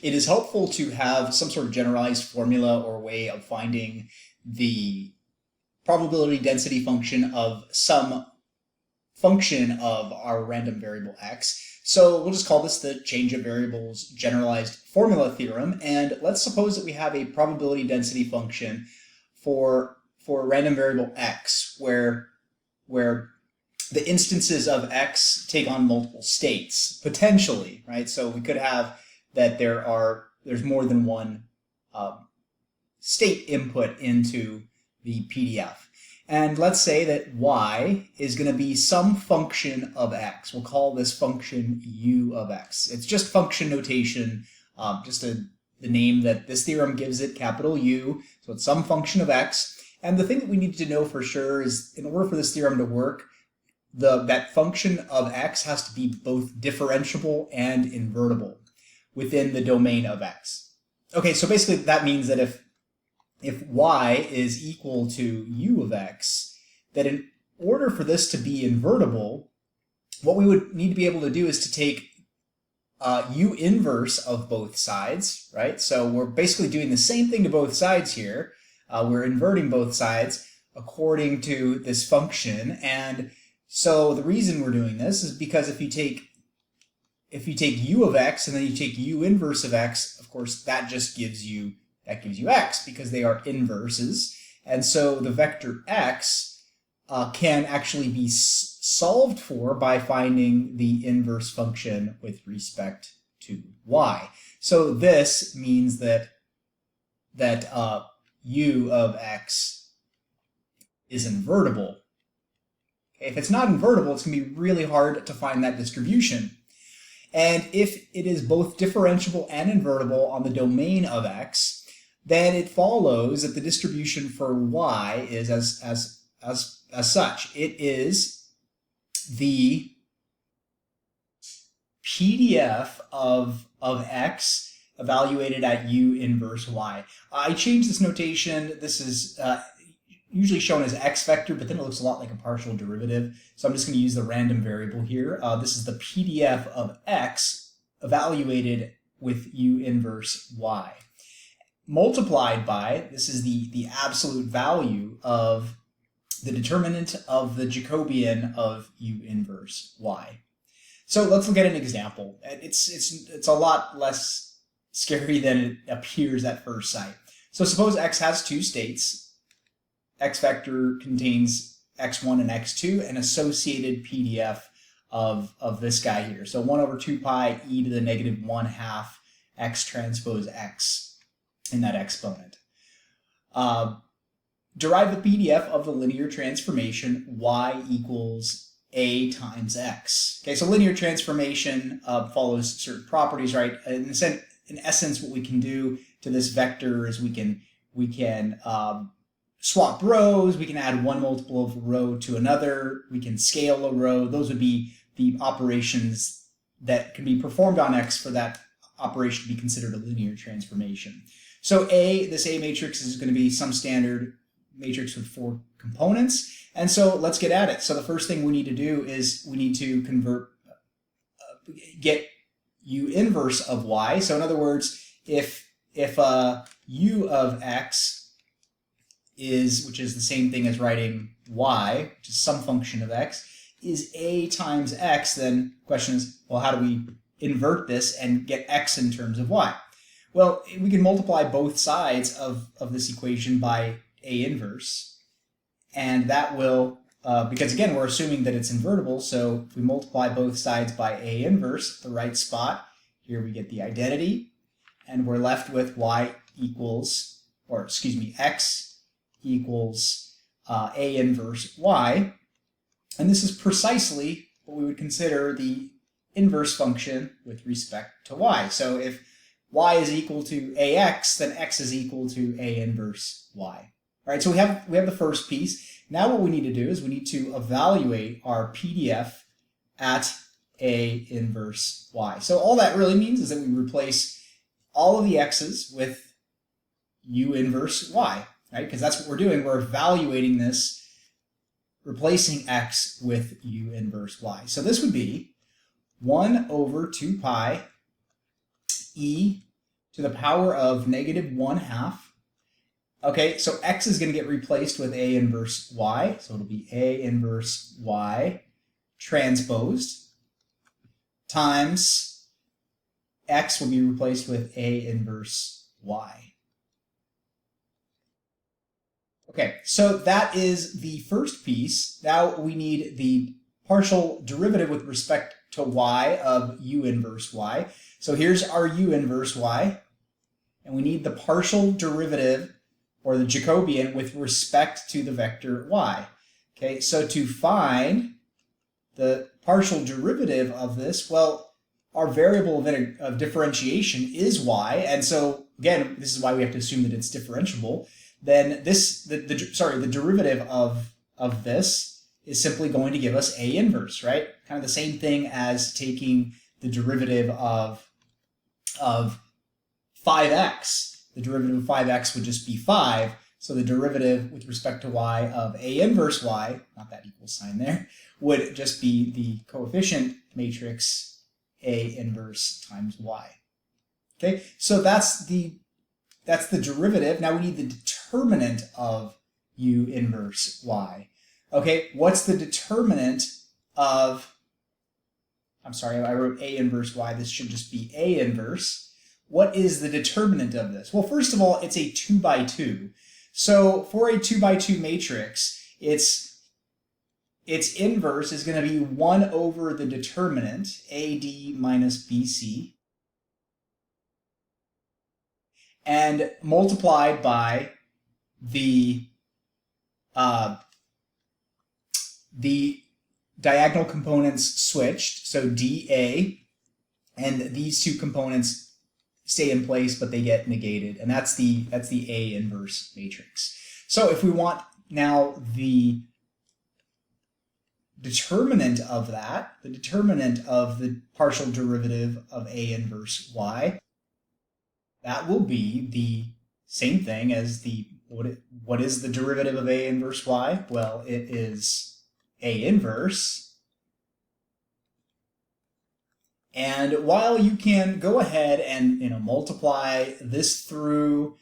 it is helpful to have some sort of generalized formula or way of finding the probability density function of some function of our random variable x. So we'll just call this the change of variables generalized formula theorem. And let's suppose that we have a probability density function for a random variable x where the instances of x take on multiple states, potentially, right? So we could have that there's more than one state input into the PDF. And let's say that y is going to be some function of x. We'll call this function u of x. It's just function notation, the name that this theorem gives it, capital U. So it's some function of x. And the thing that we need to know for sure is, in order for this theorem to work, that function of x has to be both differentiable and invertible within the domain of x. Okay, so basically that means that if y is equal to u of x, that in order for this to be invertible, what we would need to be able to do is to take u inverse of both sides, right? So we're basically doing the same thing to both sides here. We're inverting both sides according to this function. And so the reason we're doing this is because if you take u of x and then you take u inverse of x, of course, that gives you x because they are inverses. And so the vector x can actually be solved for by finding the inverse function with respect to y. So this means that u of x is invertible. If it's not invertible, it's going to be really hard to find that distribution. And if it is both differentiable and invertible on the domain of x, then it follows that the distribution for y is as such. It is the PDF of x evaluated at u inverse y. I changed this notation. This is usually shown as x vector, but then it looks a lot like a partial derivative. So I'm just going to use the random variable here. This is the PDF of x evaluated with u inverse y. Multiplied by, this is the absolute value of the determinant of the Jacobian of u inverse y. So let's look at an example. It's a lot less scary than it appears at first sight. So suppose x has two states. X vector contains x1 and x2, an associated PDF of this guy here. So 1 over 2 pi e to the negative 1/2 x transpose x in that exponent. Derive the PDF of the linear transformation y equals a times x. Okay, so linear transformation follows certain properties, right? In essence, what we can do to this vector is we can swap rows, we can add one multiple of a row to another, we can scale a row. Those would be the operations that can be performed on x for that operation to be considered a linear transformation. So this A matrix is going to be some standard matrix with 4 components. And so let's get at it. So the first thing we need to do is we need to get u inverse of y. So in other words, if u of x is, which is the same thing as writing y, which is some function of x, is a times x, then the question is, well, how do we invert this and get x in terms of y? Well, we can multiply both sides of this equation by a inverse, and that will, because again, we're assuming that it's invertible, so if we multiply both sides by a inverse, the right spot, here we get the identity, and we're left with x equals a inverse y, and this is precisely what we would consider the inverse function with respect to y. So if y is equal to ax, then x is equal to a inverse y. All right, so we have the first piece. Now what we need to do is we need to evaluate our PDF at a inverse y. So all that really means is that we replace all of the x's with u inverse y, right? Because that's what we're doing. We're evaluating this, replacing x with u inverse y. So this would be 1 over 2 pi e to the power of -1/2. Okay, so x is going to get replaced with A inverse y. So it'll be A inverse y transposed times x will be replaced with A inverse y. Okay, so that is the first piece. Now we need the partial derivative with respect to y of u inverse y. So here's our u inverse y, and we need the partial derivative or the Jacobian with respect to the vector y. Okay, so to find the partial derivative of this, well, our variable of differentiation is y, and so again, this is why we have to assume that it's differentiable. Then the derivative of this is simply going to give us A inverse, right? Kind of the same thing as taking the derivative of 5x. The derivative of 5x would just be 5. So the derivative with respect to y of A inverse y, not that equal sign there, would just be the coefficient matrix A inverse times y. Okay, so that's the derivative. Now we need the determinant of u inverse y. Okay, what's the determinant of, I'm sorry, I wrote A inverse y. This should just be A inverse. What is the determinant of this? Well, first of all, it's a 2 by 2. So for a 2 by 2 matrix, its inverse is going to be 1 over the determinant, AD minus BC, and multiplied by the diagonal components switched, so dA, and these two components stay in place, but they get negated, and that's the A inverse matrix. So if we want now the determinant of that, the determinant of the partial derivative of A inverse y, that will be the same thing as the, what is the derivative of A inverse y? Well, it is A inverse. And while you can go ahead and multiply this through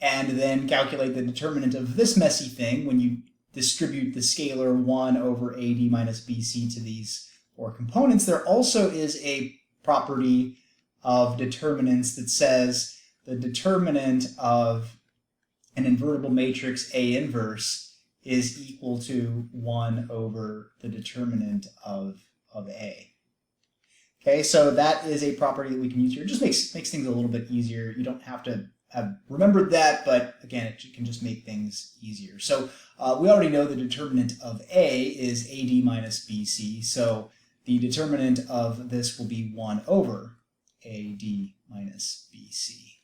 and then calculate the determinant of this messy thing when you distribute the scalar 1 over AD minus BC to these four components, there also is a property of determinants that says the determinant of an invertible matrix A inverse is equal to 1 over the determinant of A. Okay, so that is a property that we can use here. It just makes things a little bit easier. You don't have to have remembered that, but again, it can just make things easier. So we already know the determinant of A is AD minus BC, so the determinant of this will be 1 over AD minus BC.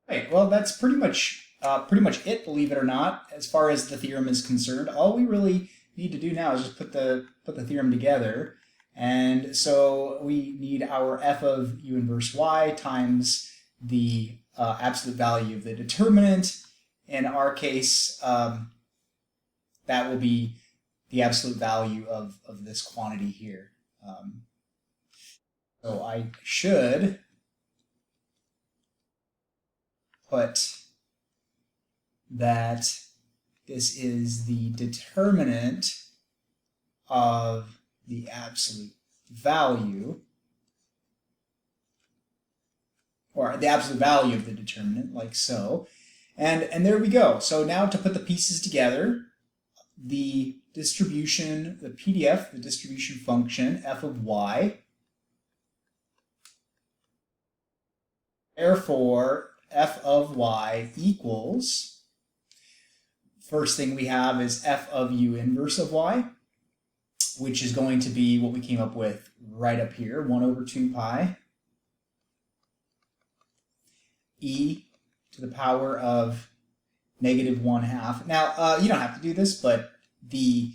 Right, well, that's pretty much it, believe it or not, as far as the theorem is concerned. All we really need to do now is just put the theorem together. And so we need our f of u inverse y times the absolute value of the determinant. In our case, that will be the absolute value of this quantity here. So I should put that this is the determinant of the absolute value, or the absolute value of the determinant, like so. And there we go. So now to put the pieces together, the distribution, the PDF, the distribution function, f of y, therefore f of y equals, first thing we have is f of u inverse of y, which is going to be what we came up with right up here, 1 over 2 pi e to the power of -1/2. Now, you don't have to do this, but the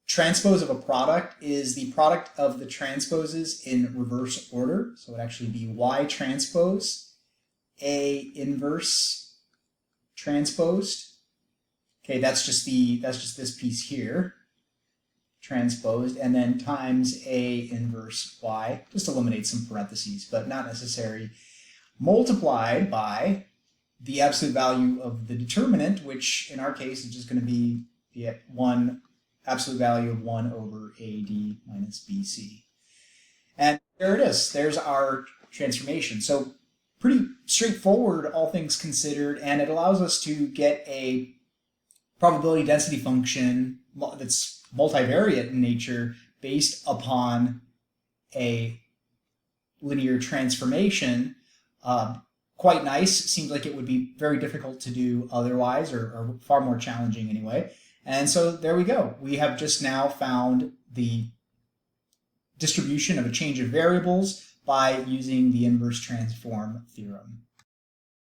transpose of a product is the product of the transposes in reverse order. So it would actually be y transpose, A inverse transposed. Okay, that's just this piece here. transposed, and then times A inverse y, just eliminate some parentheses, but not necessary, multiplied by the absolute value of the determinant, which in our case is just going to be the absolute value of 1 over AD minus BC. And there it is. There's our transformation. So pretty straightforward, all things considered, and it allows us to get a probability density function that's multivariate in nature based upon a linear transformation. Quite nice. Seems like it would be very difficult to do otherwise, or far more challenging anyway. And so there we go. We have just now found the distribution of a change of variables by using the inverse transform theorem.